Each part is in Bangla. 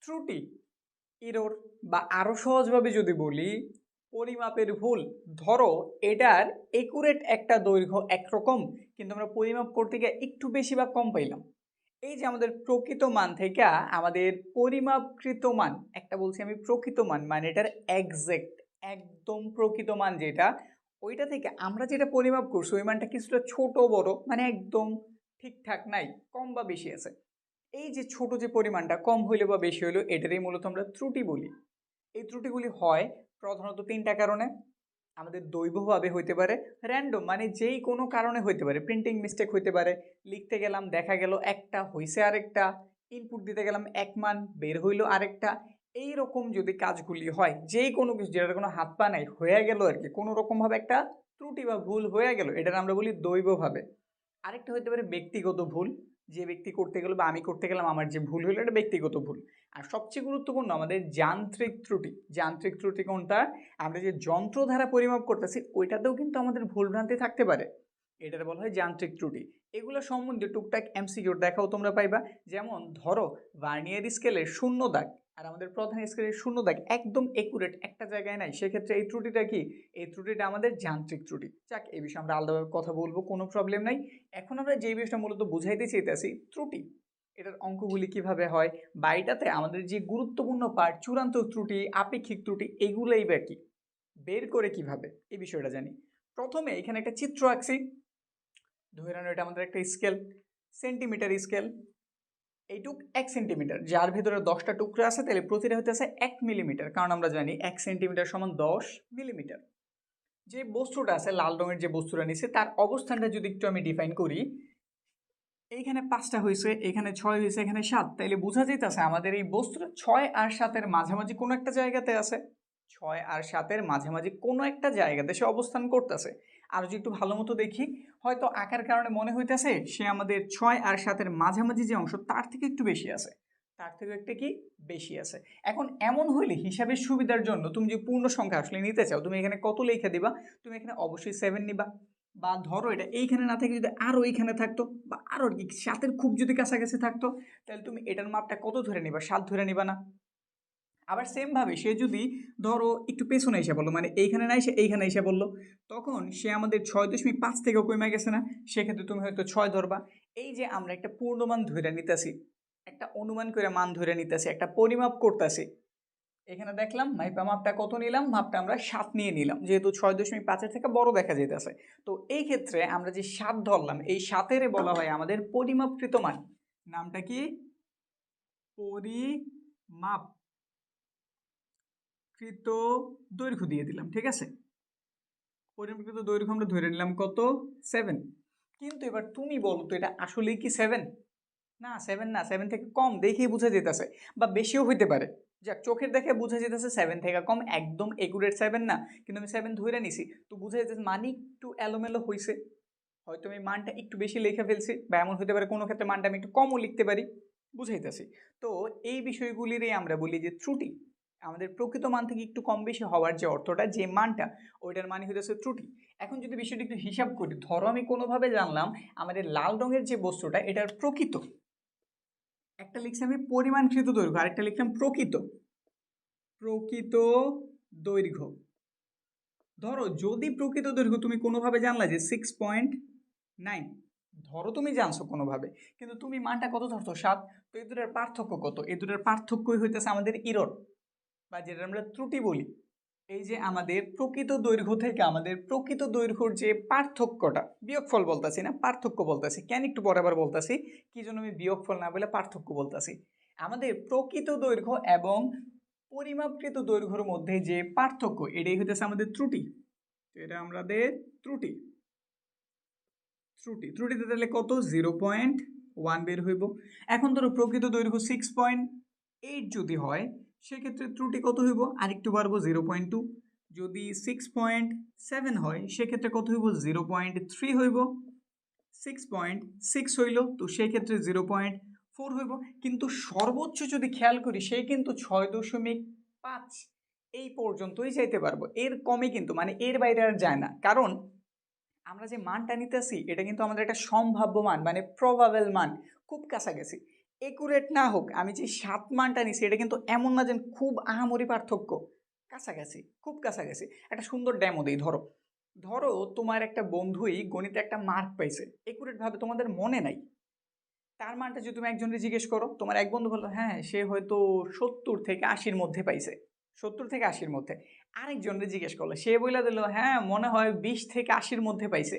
ত্রুটি, ইরর বা আরো সহজভাবে যদি বলি পরিমাপের ভুল। ধরো এটার একুরেট একটা দৈর্ঘ্য একরকম, কিন্তু আমরা পরিমাপ করতে গিয়ে একটু বেশি বা কম পাইলাম। এই যে আমাদের প্রকৃত মান থেকে আমাদের পরিমাপকৃত মান, একটা বলছি আমি প্রকৃত মান মানে এটার একজ্যাক্ট একদম প্রকৃত মান যেটা, ওইটা থেকে আমরা যেটা পরিমাপ করছি ওই মানটা কিছুটা ছোট বড় মানে একদম ঠিকঠাক নাই, কম বা বেশি আছে। এই যে ছোট যে পরিমাণটা কম হইলো বা বেশি হইলো এটারই মূলত আমরা ত্রুটি বলি। এই ত্রুটিগুলি হয় প্রধানত তিনটা কারণে। আমাদের দৈবভাবে হইতে পারে, র্যান্ডম মানে যেই কোনো কারণে হইতে পারে, প্রিন্টিং মিস্টেক হইতে পারে, লিখতে গেলাম দেখা গেল একটা হইছে আরেকটা, ইনপুট দিতে গেলাম এক মান বের হইলো আরেকটা। এই রকম যদি কাজগুলি হয়, যেই কোনো কিছু যেটার কোনো হাত পা নাই হয়ে গেল আর কি, কোনো রকমভাবে একটা ত্রুটি বা ভুল হয়ে গেল, এটার আমরা বলি দৈবভাবে। আরেকটা হতে পারে ব্যক্তিগত ভুল, যে ব্যক্তি করতে গেল বা আমি করতে গেলাম আমার যে ভুল হলো এটা ব্যক্তিগত ভুল। আর সবচেয়ে গুরুত্বপূর্ণ আমাদের যান্ত্রিক ত্রুটি। যান্ত্রিক ত্রুটি কোনটা? আমরা যে যন্ত্র দ্বারা পরিমাপ করতেছি ওইটাতেও কিন্তু আমাদের ভুলভ্রান্তি থাকতে পারে, এটার বলা হয় যান্ত্রিক ত্রুটি। এগুলো সম্বন্ধে টুকটাক এমসিকিউর দেখাও তোমরা পাইবা। যেমন ধরো ভার্নিয়ার স্কেলের শূন্য দাগ আর আমাদের প্রধান স্কেলের শূন্য দাগ একদম একুরেট একটা জায়গায় নাই, সেক্ষেত্রে এই ত্রুটিটা কি? এই ত্রুটিটা আমাদের যান্ত্রিক ত্রুটি। যাক, এই বিষয়ে আমরা আলাদাভাবে কথা বলবো, কোনো প্রবলেম নাই। এখন আমরা যে বিষয়টা মূলত বুঝাইতে চাইতেছি ত্রুটি, এটার অঙ্কগুলি কিভাবে হয় বা এটাতে আমাদের যে গুরুত্বপূর্ণ পার্ট চূড়ান্ত ত্রুটি আপেক্ষিক ত্রুটি এগুলোই বা কি বের করে কিভাবে, এই বিষয়টা জানি। প্রথমে এখানে একটা চিত্র আঁকছি, ধরে নাও এটা আমাদের একটা স্কেল, সেন্টিমিটার স্কেল। এইটুক 1 সেন্টিমিটার, যার ভিতরে 10টা টুকরো আছে, তাহলে প্রতিটা হইতেছে 1 মিলিমিটার, কারণ আমরা জানি 1 সেন্টিমিটার সমান 10 মিলিমিটার। যে বস্তুটা আছে লাল রঙের যে বস্তুটা নিচ্ছে তার অবস্থানটা যদি একটু আমি ডিফাইন করি, এইখানে 5টা হয়েছে, এখানে 6 হয়েছে, এখানে 7, তাইলে বোঝা যাইতেছে আমাদের এই বস্তুটা 6 আর 7-এর মাঝামাঝি কোনো একটা জায়গাতে আছে। 6 আর 7-এর মাঝামাঝি কোনো একটা জায়গাতে সে অবস্থান করতেছে। আর যদি একটু ভালো মতো দেখি, হয়তো আকার কারণে মনে হইতেছে সে আমাদের 6 আর 7-এর মাঝামাঝি যে অংশ তার থেকে একটু বেশি আছে, তার থেকে একটা কি বেশি আছে। এখন এমন হইলে হিসাবের সুবিধার জন্য তুমি যে পূর্ণ সংখ্যা আসলে নিতে চাও, তুমি এখানে কত লিখে দিবা? তুমি এখানে অবশ্যই 7 নিবা। বা ধরো এটা এইখানে না থেকে যদি আরো এইখানে থাকতো বা আরো কি 7-এর খুব যদি কাছাকাছি থাকতো, তাহলে তুমি এটার মাপটা কত ধরে নিবা? 7 ধরে নিবা না? আবার সেম ভাবে সে যদি ধরো একটু পেছনে এসে বললো, মানে এইখানে না এসে এইখানে এসে বললো, তখন সে আমাদের 6.5 থেকে কমে গেছে না, সেক্ষেত্রে তুমি হয়তো 6 ধরবা। এই যে আমরা একটা পূর্ণমান ধরে নিতেছি, একটা অনুমান করে মান ধরে নিতেছি, একটা পরিমাপ করতেছি। এখানে দেখলাম মাপটা কত নিলাম? মাপটা আমরা 7 নিয়ে নিলাম, যেহেতু 6.5-এর থেকে বড় দেখা যেতেছে। তো এই ক্ষেত্রে আমরা যে 7 ধরলাম, এই 7-এর বলা হয় আমাদের পরিমাপকৃত মান। নামটা কি? পরিমাপকৃত দৈর্ঘ্য দিয়ে দিলাম, ঠিক আছে? পরিমাপকৃত দৈর্ঘ্য আমরা ধরে নিলাম কত? 7। কিন্তু এবার তুমি বলো তো এটা আসলেই কি 7? না, 7 না, 7 থেকে কম দেখেই বোঝা যেতেছে, বা বেশিও হইতে পারে। যাক, চোখের দেখে বোঝা যেতেছে 7 থেকে কম, একদম একুরেট 7 না, কিন্তু আমি 7 ধরে নিছি, তো বোঝা যেতেছে মানে একটু এলোমেলো হয়েছে। হয়তো আমি মানটা একটু বেশি লিখে ফেলছি, বা এমন হতে পারে কোনো ক্ষেত্রে মানটা আমি একটু কমও লিখতে পারি, বুঝাইতেছি। তো এই বিষয়গুলিরই আমরা বলি যে ত্রুটি। আমাদের প্রকৃত মান থেকে একটু কম বেশি হওয়ার যে অর্থটা, যে মানটা, ওইটার মানে হইতেছে ত্রুটি। এখন যদি বিষয়টা একটু হিসাব করি, ধরো আমি কোনোভাবে জানলাম আমাদের লাল রঙের যে বস্তুটা এটার প্রকৃত, একটা লিখছি আমি পরিমাণকৃত দৈর্ঘ্য, আরেকটা লিখলাম প্রকৃত প্রকৃত দৈর্ঘ্য। ধরো যদি প্রকৃত দৈর্ঘ্য তুমি কোনোভাবে জানলা যে 6.9, ধরো তুমি জানছো কোনোভাবে, কিন্তু তুমি মানটা কত ধরছো? 7। তো এই দুটার পার্থক্য কত? এই দুটার পার্থক্যই হইতেছে আমাদের ইরর, বা যেটা আমরা ত্রুটি বলি। এই যে আমাদের প্রকৃত দৈর্ঘ্য থেকে আমাদের প্রকৃত দৈর্ঘ্যর যে পার্থক্যটা, বিয়োগফল বলতেছি না, পার্থক্য বলতেছি, কেন একটু পরে আবার বলতেছি কি জন্য আমি বিয়োগফল না বলে পার্থক্য বলতেছি। আমাদের প্রকৃত দৈর্ঘ্য এবং পরিমাপকৃত দৈর্ঘ্যের মধ্যে যে পার্থক্য, এটাই হইতেছে আমাদের ত্রুটি। তো এটা আমাদের ত্রুটি। ত্রুটিতে তাহলে কত? 0.1 বের হইব। এখন ধরো প্রকৃত দৈর্ঘ্য 6.8 যদি হয়, সেক্ষেত্রে ত্রুটি কত হইব? আরেকটু বাড়বো, 0.2। যদি 6.7 হয় সেক্ষেত্রে কত হইব? 0.3 হইব। 6.6 হইল, তো সেই ক্ষেত্রে 0.4 হইব। কিন্তু সর্বোচ্চ যদি খেয়াল করি সেই কিন্তু 6.5 এই পর্যন্তই যাইতে পারবো, এর কমে কিন্তু মানে এর বাইরে আর যায় না। কারণ আমরা যে মানটা নিতেছি এটা কিন্তু আমাদের একটা সম্ভাব্য মান, মানে প্রবাবেল মান, খুব কাছাকাছি। একুরেট না হোক, আমি যে 7 মানটা নিছি এটা কিন্তু এমন না যে খুব আহামরি পার্থক্য, কাছাকাছি, খুব কাছাকাছি। একটা সুন্দর ডেমো দিই। ধরো ধরো তোমার একটা বন্ধুই গণিতে একটা মার্ক পাইছে, একুরেট ভাবে তোমাদের মনে নাই, তার মানটা যদি তুমি একজনকে জিজ্ঞেস করো, তোমার এক বন্ধু বললো হ্যাঁ সে হয়তো 70 থেকে 80-র মধ্যে পাইছে, 70 থেকে 80-র মধ্যে। আরেকজনকে জিজ্ঞেস করলো, সে বলে দিল হ্যাঁ মনে হয় 20 থেকে 80-র মধ্যে পাইছে।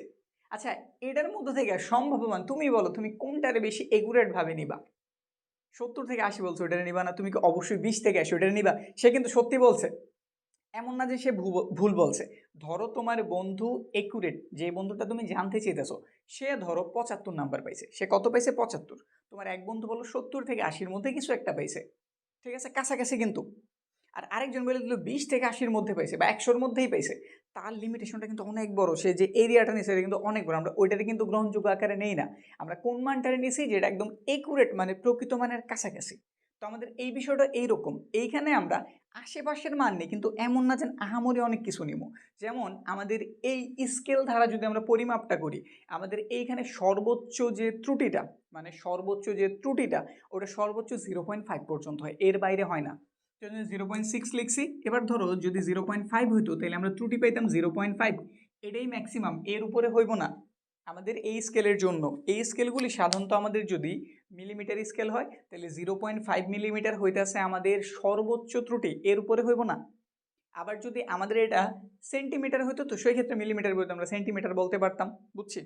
আচ্ছা, এটার মধ্যে থেকে সম্ভাব্যমান তুমি বলো তুমি কোনটারে বেশি একুরেট ভাবে নিবা? 70 থেকে 80 বলছো ওটারে নিবা না, তুমি কি অবশ্যই 20 থেকে 80 ওটারে নিবা? সে কিন্তু সত্যি বলছে, এমন না যে সে ভুল বলছে। ধরো তোমার বন্ধু একুরেট, যে বন্ধুটা তুমি জানতে চেয়েছো, সে ধরো 75 নাম্বার পাইছে। সে কত পাইছে? 75। তোমার এক বন্ধু বললো 70 থেকে 80-র মধ্যে কিছু একটা পাইছে, ঠিক আছে, কাছাকাছি কিন্তু। আর আরেকজন বলে দিল 20 থেকে 80-র মধ্যে পাইছে বা 100-র মধ্যেই পাইছে। তার লিমিটেশনটা কিন্তু অনেক বড়, সে যে এরিয়াটা নিয়েছে এটা কিন্তু অনেক বড়। আমরা ওইটারে কিন্তু গ্রহণযোগ্য আকারে নেই না, আমরা কোন মানটারে নিয়েছি যেটা একদম একুরেট, মানে প্রকৃত মানের কাছাকাছি। তো আমাদের এই বিষয়টা এইরকম, এইখানে আমরা আশেপাশের মান নেই, কিন্তু এমন না যে আহামরি অনেক কিছু নিব। যেমন আমাদের এই স্কেল দ্বারা যদি আমরা পরিমাপটা করি, আমাদের এইখানে সর্বোচ্চ যে ত্রুটিটা, মানে সর্বোচ্চ যে ত্রুটিটা, ওটা সর্বোচ্চ 0.5 পর্যন্ত হয়, এর বাইরে হয় না। 0.6 লিখছি। এবার ধরো যদি 0.5 হইতো তাহলে আমরা ত্রুটি পাইতাম 0.5, এটাই ম্যাক্সিমাম, এর উপরে হইব না আমাদের এই স্কেলের জন্য। এই স্কেলগুলি সাধারণত আমাদের যদি মিলিমিটার স্কেল হয় তাহলে 0.5 মিলিমিটার হইতেছে আমাদের সর্বোচ্চ ত্রুটি, এর উপরে হইব না। আবার যদি আমাদের এটা সেন্টিমিটার হইতো তো সেই ক্ষেত্রে মিলিমিটার বলতে আমরা সেন্টিমিটার বলতে পারতাম, বুঝছি।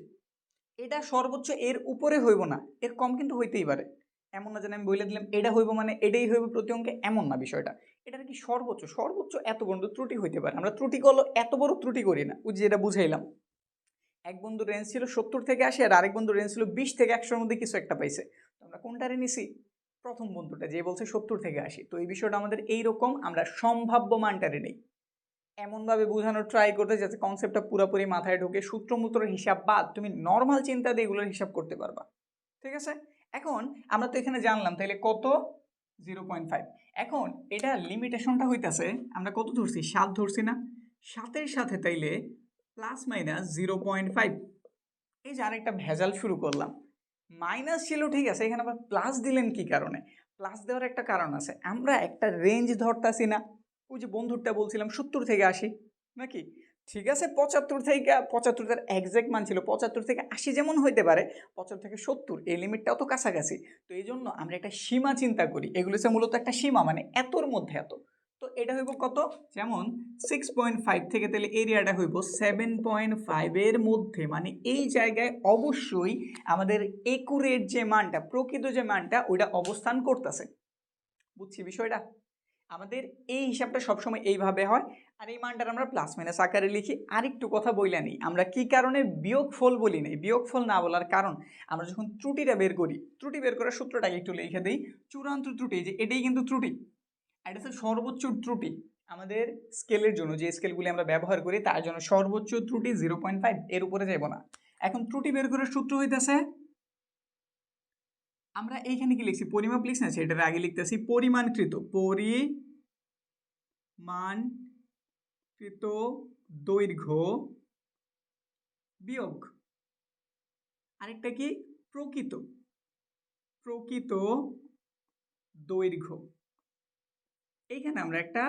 এটা সর্বোচ্চ, এর উপরে হইব না, এর কম কিন্তু হইতেই পারে। এমন না যেন আমি বলে দিলাম এটা হইব মানে এটাই হইব প্রতি অঙ্কে, এমন না বিষয়টা। এটার কি সর্বোচ্চ, সর্বোচ্চ এত বড় ত্রুটি হইতে পারে। আমরা ত্রুটি করলো এত বড় ত্রুটি করি না, ওই যেটা বুঝাইলাম। এক বন্ধুর রেঞ্জ ছিল 70 থেকে 80 আর আরেক বন্ধুর রেঞ্জ ছিল 20 থেকে 100-র মধ্যে কিছু একটা পাইছে। তো আমরা কোনটারে নিছি? প্রথম বন্ধুটা, যে বলছে 70 থেকে 80। তো এই বিষয়টা আমাদের এইরকম, আমরা সম্ভাব্য মানটারে নেই, এমনভাবে বোঝানোর ট্রাই করতে যাতে কনসেপ্টটা পুরোপুরি মাথায় ঢোকে। সূত্রমূত্রের হিসাব বাদ, তুমি নর্মাল চিন্তা দিয়ে এগুলোর হিসাব করতে পারবা, ঠিক আছে। এখন আমরা তো এখানে জানলাম তাহলে কত, 0.5। এখন এটা লিমিটেশনটা হইতাছে, আমরা কত ধরছি? 7 ধরছি না? 7-এর সাথে তাইলে প্লাস মাইনাস 0.5। এই যে আরেকটা ভেজাল শুরু করলাম, মাইনাস ছিল ঠিক আছে, এখানে আবার প্লাস দিলেন কি কারণে? প্লাস দেওয়ার একটা কারণ আছে, আমরা একটা রেঞ্জ ধরতাছি না। ওই যে বন্ধুরটা বলছিলাম 70 থেকে 80 নাকি, ঠিক আছে, 75 থেকে 75 তার একজ্যাক্ট মান ছিল, 75 থেকে 80 যেমন হইতে পারে, 75 থেকে 70 এই লিমিটটাও তো কাছাকাছি। তো এই জন্য আমরা একটা সীমা চিন্তা করি, এগুলো হচ্ছে মূলত একটা সীমা, মানে এতর মধ্যে এত। তো এটা হইব কত? যেমন 6.5 থেকে তাহলে এরিয়াটা হইব 7.5 এর মধ্যে, মানে এই জায়গায় অবশ্যই আমাদের একুরেট যে মানটা, প্রকৃত যে মানটা, ওইটা অবস্থান করতেছে। বুঝছি বিষয়টা? আমাদের এই হিসাবটা সবসময় এইভাবে হয়। আর এই মানটার আমরা প্লাস মাইনাস আকারে লিখি। আরেকটু কথা বইলা নেই, আমরা কি কারণে বিয়োগফল বলি নাই? বিয়োগফল না বলার কারণ, আমরা যখন ত্রুটিটা বের করি, ত্রুটি বের করার সূত্রটাকে একটু লিখে দিই। চূড়ান্ত ত্রুটি, যে এটাই কিন্তু ত্রুটি, এটা হচ্ছে সর্বোচ্চ ত্রুটি আমাদের স্কেলের জন্য, যে স্কেলগুলি আমরা ব্যবহার করি তার জন্য সর্বোচ্চ ত্রুটি 0.5, এর উপরে যাব না। এখন ত্রুটি বের করার সূত্র হইতেছে, আমরা এইখানে কি লিখছি? পরিমাপ লিখছি না, সেটার আগে লিখতেছি পরিমাণকৃত, পরিমাণকৃত দৈর্ঘ্য বিয়োগ আরেকটা কি? প্রকৃত, প্রকৃত দৈর্ঘ্য। এইখানে আমরা একটা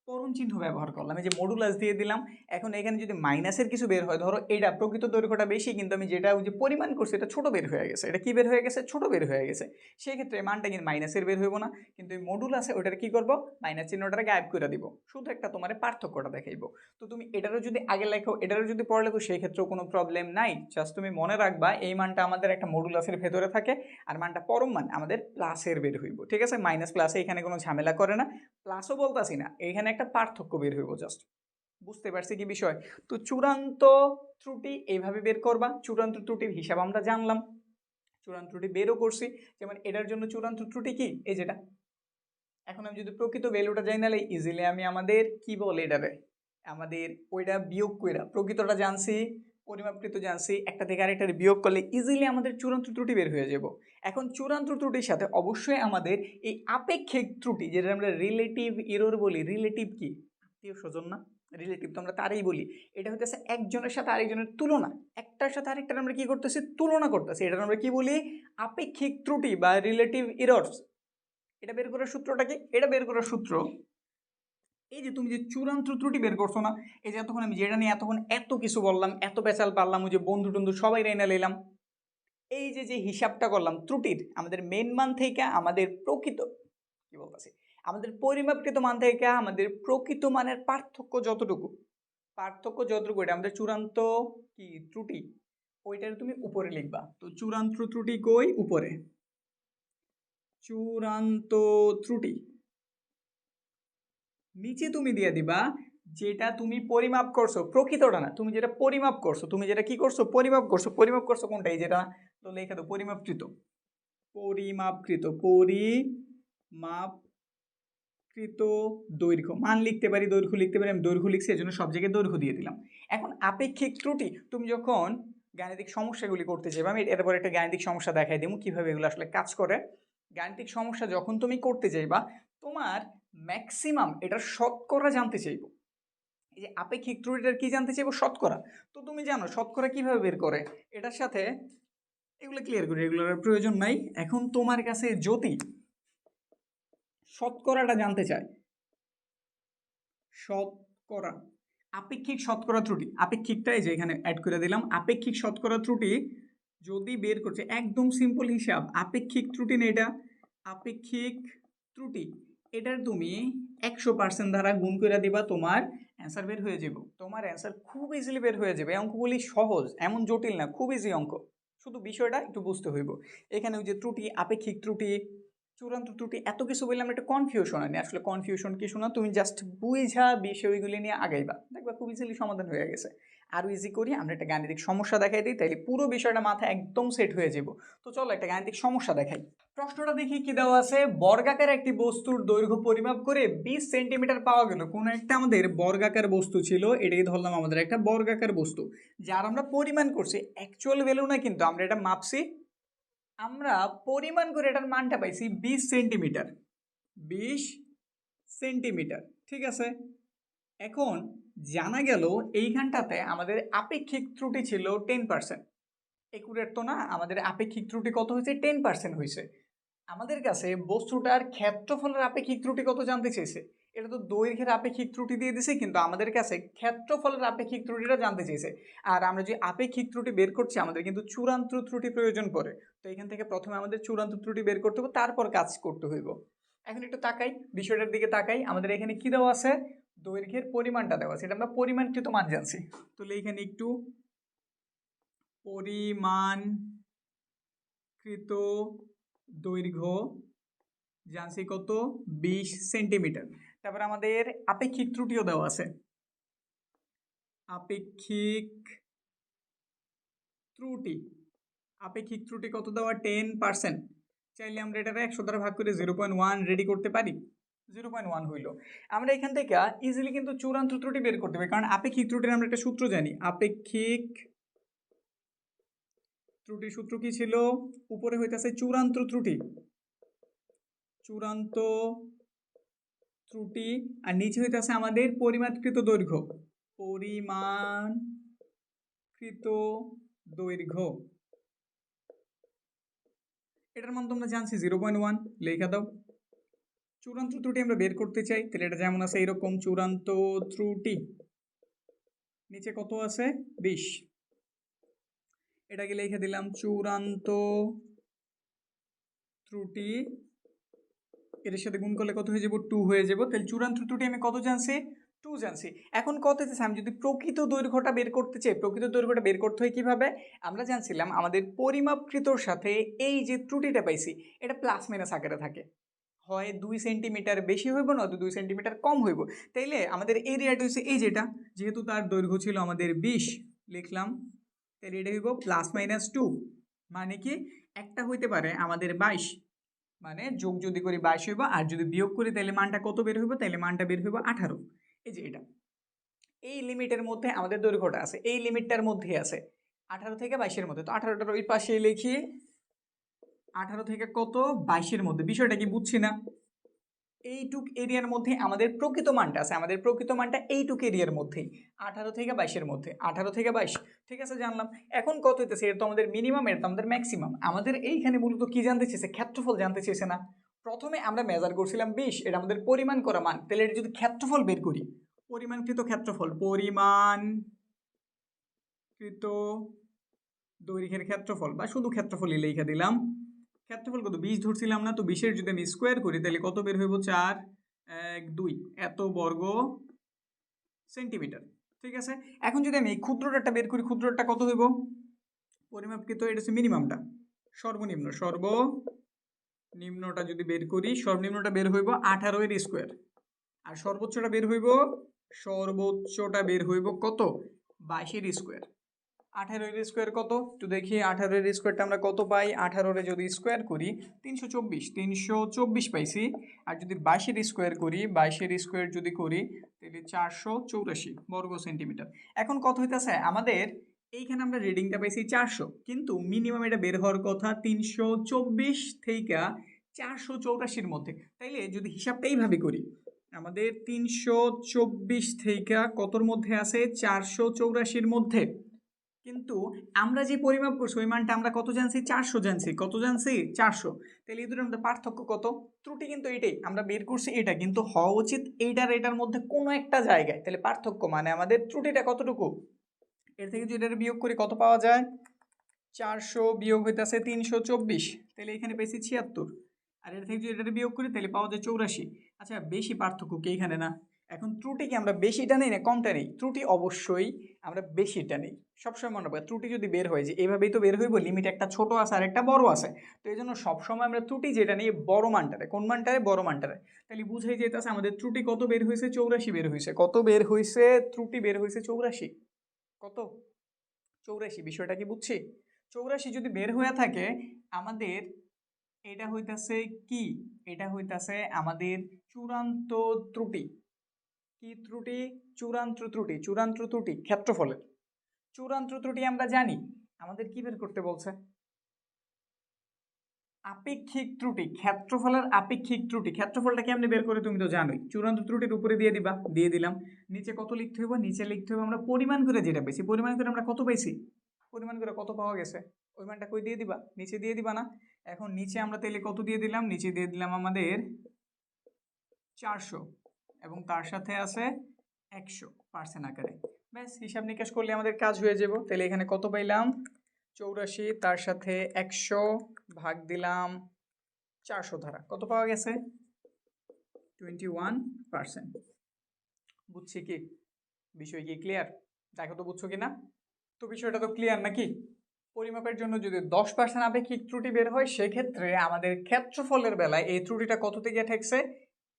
পরম চিহ্ন ব্যবহার করলাম, এই যে মডুলাস দিয়ে দিলাম। এখন এখানে যদি মাইনাসের কিছু বের হয়, ধরো এটা প্রকৃত দৈর্ঘ্যটা বেশি কিন্তু আমি যেটা ওই যে পরিমাণ করছি এটা ছোট বের হয়ে গেছে, এটা কি বের হয়ে গেছে? ছোট বের হয়ে গেছে। সেই ক্ষেত্রে মানটা কিন্তু মাইনাসের বের হইব না, কিন্তু এই মডুলাসে ওটার কি করব? মাইনাস চিহ্নটা গায়েব করে দিব, শুধু একটা তোমার পার্থক্যটা দেখাইবো। তো তুমি এটারও যদি আগে লেখো এটারও যদি পরে লেখো সেই ক্ষেত্রেও কোনো প্রবলেম নাই। জাস্ট তুমি মনে রাখবা এই মানটা আমাদের একটা মডুলাসের ভেতরে থাকে, আর মানটা পরম মান আমাদের প্লাসের বের হইব, ঠিক আছে। মাইনাস প্লাসে এখানে কোনো ঝামেলা করে না, প্লাসও বলতাছি না, এইখানে একটা পার্থক্য বের হইব জাস্ট। বুঝতে পারছি কি বিষয়? তো চূড়ান্ত ত্রুটি এইভাবে বের করবা। চূড়ান্ত ত্রুটির হিসাব আমরা জানলাম, চূড়ান্ত ত্রুটি বেরও করছি। যেমন এটার জন্য চূড়ান্ত ত্রুটি কি? এই যেটা। এখন আমি যদি প্রকৃত ভ্যালুটা জানি নালে ইজিলি আমি আমাদের কি বলে এটারে, আমাদের ওইটা বিয়োগ কইরা প্রকৃতটা জানছি, পরিমাপকৃত জানছি, একটা থেকে আরেকটার বিয়োগ করলে ইজিলি আমাদের চূড়ান্ত ত্রুটি বের হয়ে যাব। এখন চূড়ান্ত ত্রুটির সাথে অবশ্যই আমাদের এই আপেক্ষিক ত্রুটি, যেটা আমরা রিলেটিভ এরর বলি, রিলেটিভ কি? আত্মীয় স্বজন না? রিলেটিভ তো আমরা তারই বলি। এটা হইতেছে একজনের সাথে আরেকজনের তুলনা, একটার সাথে আরেকটার আমরা কি করতেছি, তুলনা করতেছি। এটা আমরা কি বলি, আপেক্ষিক ত্রুটি বা রিলেটিভ এরর্স। এটা বের করার সূত্রটা কি, এটা বের করার সূত্র, এই যে তুমি যে চূড়ান্ত ত্রুটি বের করছো না, এই যে এতক্ষণ আমি যেটা নিয়ে এতক্ষণ এত কিছু বললাম, এত পেঁচাল পারলাম, ওই যে বন্ধু টন্ধু সবাই রেনা নিলাম, এই যে যে হিসাবটা করলাম ত্রুটির, আমাদের মেন মান থেকে আমাদের প্রকৃত কি বলতেছি, আমাদের পরিমাপকৃত মান থেকে আমাদের প্রকৃত মানের পার্থক্য যতটুকু, এটা আমাদের চূড়ান্ত কি ত্রুটি, ওইটার তুমি উপরে লিখবা। তো চূড়ান্ত ত্রুটি কই, উপরে চূড়ান্ত ত্রুটি, নিচে তুমি দিয়ে দিবা যেটা তুমি পরিমাপ করছো, প্রকৃতটা না, তুমি যেটা পরিমাপ করছো, তুমি যেটা কি করছো, পরিমাপ করছো। পরিমাপ করছো কোনটাই, যেটা তো লেখা দাও পরিমাপকৃত, পরিমাপকৃত দৈর্ঘ্য। মান লিখতে পারি, দৈর্ঘ্য লিখতে পারি, আমি দৈর্ঘ্য লিখছি, এজন্য সব জায়গায় দৈর্ঘ্য দিয়ে দিলাম। এখন আপেক্ষিক ত্রুটি, তুমি যখন গাণিতিক সমস্যাগুলি করতে যাবে, আমি এরপর একটা গাণিতিক সমস্যা দেখাই দেবো কিভাবে এগুলো আসলে কাজ করে। গাণিতিক সমস্যা যখন তুমি করতে যাইবা, তোমার ম্যাক্সিমাম এটার শতকরা জানতে চাইবো। এই যে আপেক্ষিক ত্রুটিটার কি জানতে চাইবো, শতকরা। তো তুমি জানো শতকরা কিভাবে বের করে, এটার সাথে এগুলো ক্লিয়ার করি, এগুলোর প্রয়োজন নাই। এখন তোমার কাছে যদি শতকরাটা জানতে চায়, শতকরা, আপেক্ষিক শতকরা ত্রুটি, আপেক্ষিকটাই যে এখানে অ্যাড করে দিলাম, আপেক্ষিক শতকরা ত্রুটি যদি বের করছে, একদম সিম্পল হিসাব, আপেক্ষিক ত্রুটি না এটা, আপেক্ষিক ত্রুটি, এটার তুমি 100% দ্বারা গুণ করে দিবা, তোমার অ্যান্সার বের হয়ে যাবে। তোমার অ্যান্সার খুব ইজিলি বের হয়ে যাবে। অঙ্কগুলি সহজ, এমন জটিল না, খুব ইজি অঙ্ক, শুধু বিষয়টা একটু বুঝতে হইব। এখানে ওই যে ত্রুটি, আপেক্ষিক ত্রুটি, চূড়ান্ত ত্রুটি, এত কিছু বললাম, একটা কনফিউশন আনি। আসলে কনফিউশন কিছু না, তুমি জাস্ট বুঝা বিষয়গুলি নিয়ে আগাইবা, দেখবা খুব ইজিলি সমাধান হয়ে গেছে। আরও ইজি করি, আমরা একটা গাণিতিক সমস্যা দেখাই দিই, তাইলে পুরো বিষয়টা মাথায় একদম সেট হয়ে যাব। তো চলো একটা গাণিতিক সমস্যা দেখাই। প্রশ্নটা দেখি কি দেওয়া আছে, বর্গাকার একটি বস্তুর দৈর্ঘ্য পরিমাপ করে 20 সেন্টিমিটার পাওয়া গেল। কোনো একটা আমাদের বর্গাকার বস্তু ছিল, এটাই ধরলাম আমাদের একটা বর্গাকার বস্তু, যার আমরা পরিমাণ করছি, অ্যাকচুয়াল ভ্যালু না কিন্তু, আমরা এটা মাপছি, আমরা পরিমাণ করে এটার মানটা পাইছি 20 সেন্টিমিটার, 20 সেন্টিমিটার, ঠিক আছে। এখন জানা গেল এইখানটাতে আমাদের আপেক্ষিক ত্রুটি ছিল 10%। একুরেট তো না, আমাদের আপেক্ষিক ত্রুটি কত হয়েছে, 10% হয়েছে। আমাদের কাছে বস্তুটার ক্ষেত্রফলের আপেক্ষিক ত্রুটি কত জানতে চেয়েছে, এটা তো দৈর্ঘ্যের আপেক্ষিক ত্রুটি দিয়ে দিছে, কিন্তু আমাদের কাছে ক্ষেত্রফলের আপেক্ষিক ত্রুটিটা জানতে চেয়েছে। আর আমরা যে আপেক্ষিক ত্রুটি বের করছি, আমাদের কিন্তু চূড়ান্ত ত্রুটি প্রয়োজন পড়ে। তো এখান থেকে প্রথমে আমাদের চূড়ান্ত ত্রুটি বের করতে হবে, তারপর কাজ করতে হইব। এখন একটু তাকাই, বিষয়টার দিকে তাকাই, আমাদের এখানে কি দেওয়া আছে, দৈর্ঘ্যের পরিমাণটা দেওয়া আছে, এটা আমরা পরিমাণকৃত মান জানছি। তাহলে এখানে একটু পরিমাণকৃত দৈর্ঘ্য জানছি কত, 20 সেন্টিমিটার। তারপর আমাদের আপেক্ষিক ত্রুটিও দেওয়া আছে, আপেক্ষিক ত্রুটি, আপেক্ষিক ত্রুটি কত দেওয়া, 10%। চাইলে আমরা এটা 100 দ্বারা ভাগ করে 0.1 রেডি করতে পারি, 0.1 হইল। আমরা এখান থেকে ইজিলি কিন্তু চূড়ান্ত ত্রুটি বের করতে পারি, কারণ আপেক্ষিক ত্রুটির আমরা একটা সূত্র জানি। আপেক্ষিক ত্রুটির সূত্র কি ছিল, উপরে হইতেছে চূড়ান্ত ত্রুটি, চূড়ান্ত ত্রুটি, আর নিচে হইতেছে আমাদের পরিমাপকৃত দৈর্ঘ্য, পরিমাণকৃত দৈর্ঘ্য। এটার মান তোমরা জানছি 0.1, লেখা দাও। চূড়ান্ত ত্রুটি আমরা বের করতে চাই, তাহলে এটা যেমন আছে এরকম, চূড়ান্ত ত্রুটি নিচে কত আছে, 20, এটাকে লিখে দিলাম চূড়ান্ত ত্রুটি, এর সাথে গুণ করলে কত হয়ে যাব, 2 হয়ে যাব। তাহলে চূড়ান্ত ত্রুটি আমি কত জানছি, 2 জানছি। এখন কত হচ্ছে, আমি যদি প্রকৃত দৈর্ঘ্যটা বের করতে চাই, প্রকৃত দৈর্ঘ্যটা বের করতে হয় কিভাবে, আমরা জানছিলাম আমাদের পরিমাপকৃতর সাথে এই যে ত্রুটিটা পাইছি, এটা প্লাস মাইনাস আকারে থাকে, হয় 2 সেন্টিমিটার বেশি হইব, না 2 সেন্টিমিটার কম হইব। তাইলে আমাদের এরিয়াটা হচ্ছে এই যেটা, যেহেতু তার দৈর্ঘ্য ছিল আমাদের 20 লিখলাম, তাহলে এটা হইব +-2, মানে কি একটা হইতে পারে আমাদের 22, মানে যোগ যদি করি 22 হইব, আর যদি বিয়োগ করি তাহলে মানটা কত বের হইব, তাহলে মানটা বের হইব 18। এই যে এটা, এই লিমিটের মধ্যে আমাদের দৈর্ঘ্যটা আছে, এই লিমিটটার মধ্যে আছে 18 থেকে 22-এর মধ্যে। তো 18টার ওই পাশে লিখি, 18 থেকে কত, 22-এর মধ্যে। বিষয়টা কি বুঝছি না, এইটুক এরিয়ার মধ্যে আমাদের প্রকৃত মানটা আছে, আমাদের প্রকৃত মানটা এইটুক এরিয়ার মধ্যেই 18 থেকে 22-এর মধ্যে, 18 থেকে 22। ঠিক আছে, জানলাম। এখন কত হইতেছে, এটা তো আমাদের মিনিমাম, এটা তো আমাদের ম্যাক্সিমাম। আমাদের এইখানে মূলত কি জানতে চেয়েছে, ক্ষেত্রফল জানতে চেয়েছে না। প্রথমে আমরা মেজার করছিলাম 20, এটা আমাদের পরিমাণ করা মান। তাহলে এটা যদি ক্ষেত্রফল বের করি, পরিমাণকৃত ক্ষেত্রফল, পরিমাণকৃত দৈর্ঘ্যের ক্ষেত্রফল বা শুধু ক্ষেত্রফলই লিখে দিলাম। ক্ষেত্রফল কত, 20 ধরছিলাম না? তো 20-এর যদি আমি স্কোয়ার করি তাহলে কত বের হইব, 4, 1, 2 এত বর্গ সেন্টিমিটার। ঠিক আছে, এখন যদি আমি এই ক্ষুদ্রটা বের করি, ক্ষুদ্রটা কত হইব, পরিমাপকৃত, এটা হচ্ছে মিনিমামটা, সর্বনিম্ন, সর্বনিম্নটা যদি বের করি, সর্বনিম্নটা বের হইব 18-এর স্কোয়ার, আর সর্বোচ্চটা বের হইব কত, 22-এর স্কোয়ার। 18-এর স্কোয়ার কত, তো দেখি 18-এর স্কোয়ারটা আমরা কত পাই। 18-রে যদি স্কোয়ার করি 324 পাইছি। আর যদি 22-এর স্কোয়ার করি, 22-এর স্কোয়ার যদি করি তাহলে 484 বর্গ সেন্টিমিটার। এখন কত হইতেছে আমাদের, এইখানে আমরা রিডিংটা পাইছি 400, কিন্তু মিনিমাম এটা বের হওয়ার কথা 324 থেকে 484-র মধ্যে। তাইলে যদি হিসাবটা এইভাবে করি, আমাদের 324 থেকে কতর মধ্যে আছে, 484-র মধ্যে। কিন্তু আমরা যে পরিমাপ করছি ওই মানটা আমরা কত জানছি, 400 জানছি। কত জানছি, 400। তাহলে এই দুটোর মধ্যে পার্থক্য কত, ত্রুটি কিন্তু এটাই, আমরা বের করছি এটা, কিন্তু হওয়া উচিত এইটার এটার মধ্যে কোনো একটা জায়গায়। তাহলে পার্থক্য মানে আমাদের ত্রুটিটা কতটুকু, এর থেকে যদি এটা বিয়োগ করি কত পাওয়া যায়, 400 বিয়োগ হইতেছে 324, তাহলে এখানে পেয়েছি 76। আর এর থেকে যদি এটা বিয়োগ করি তাহলে পাওয়া যায় 84। আচ্ছা, বেশি পার্থক্য কি এখানে না? এখন ত্রুটি কি আমরা বেশিটা নেই না কমটা নেই? ত্রুটি অবশ্যই আমরা বেশিটা নেই। সবসময় মনে রাখবো, ত্রুটি যদি বের হয় যে এভাবেই তো বের হইব, লিমিট একটা ছোট আছে আর একটা বড় আছে। তো এই জন্য সবসময় আমরা ত্রুটি যেটা নিই বড় মানটারে, কোন মানটারে, বড় মানটারে। তাহলে বুঝাই যেতেছে আমাদের ত্রুটি কত বের হয়েছে, 84 বের হয়েছে। কত বের হয়েছে, ত্রুটি বের হয়েছে 84। কত, 84। বিষয়টা কি বুঝছি? 84 যদি বের হয়ে থাকে আমাদের, এটা হইতাছে কি, এটা হইতাছে আমাদের চূড়ান্ত ত্রুটি। কি ত্রুটি, চূড়ান্ত ত্রুটি। চূড়ান্ত ত্রুটি ক্ষেত্রফলের চূড়ান্ত ত্রুটি আমরা জানি, আমাদের কি বের করতে বলছে, আপেক্ষিক ত্রুটি, ক্ষেত্রফলের আপেক্ষিক ত্রুটি। ক্ষেত্রফলটা কেমনে বের করে তুমি তো জানোই, চূড়ান্ত ত্রুটির উপরে দিয়ে দিবা, দিয়ে দিলাম। নিচে কত লিখতে হবে, নিচে লিখতে হবে আমরা পরিমাণ করে যেটা পেয়েছি, পরিমাণ করে আমরা কত পেয়েছি, পরিমাণ করে কত পাওয়া গেছে, ওই মানটা কই দিয়ে দিবা, নিচে দিয়ে দিবা না? এখন নিচে আমরা তাহলে কত দিয়ে দিলাম, নিচে দিয়ে দিলাম আমাদের 400, এবং তার সাথে আছে 100% আকারে। ব্যাস, হিসাব নিকাশ করলে আমাদের কাজ হয়ে যাব। তাহলে এখানে কত পাইলাম, 84, তার সাথে 100 ভাগ দিলাম 400 দ্বারা, কত পাওয়া গেছে, 21%। বুঝছি কি, বিষয় কি ক্লিয়ার? দেখো তো বুঝছো কিনা। তো বিষয়টা তো ক্লিয়ার নাকি? পরিমাপের জন্য যদি 10% আপেক্ষিক ত্রুটি বের হয়, সেক্ষেত্রে আমাদের ক্ষেত্রফলের বেলায় এই ত্রুটিটা কত থেকে ঠেকছে,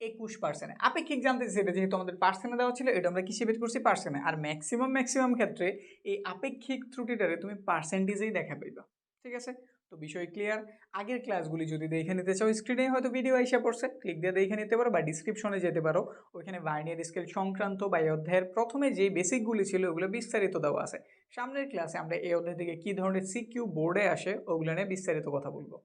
21%। আপেক্ষিক জানতে চাইছি, এটা যেহেতু আমাদের পার্সেন্টে দেওয়া ছিল, এটা আমরা কিসে বের করছি, পার্সেন্টে। আর ম্যাক্সিমাম ক্ষেত্রে এই আপেক্ষিক ত্রুটিটারে তুমি পার্সেন্টেজেই দেখা পাইবা। ঠিক আছে, তো বিষয় ক্লিয়ার। আগের ক্লাসগুলি যদি দেখে নিতে চাও, স্ক্রিনে হয়তো ভিডিও আইসা পড়ছে, ক্লিক দিয়ে দেখে নিতে পারো, বা ডিসক্রিপশনে যেতে পারো। ওইখানে ভার্নিয়ার স্কেল সংক্রান্ত বা এই অধ্যায়ের প্রথমে যে বেসিকগুলি ছিল ওগুলো বিস্তারিত দেওয়া আছে। সামনের ক্লাসে আমরা এই অধ্যায় থেকে কী ধরনের সিকিউ বোর্ডে আসে ওগুলো নিয়ে বিস্তারিত কথা বলবো।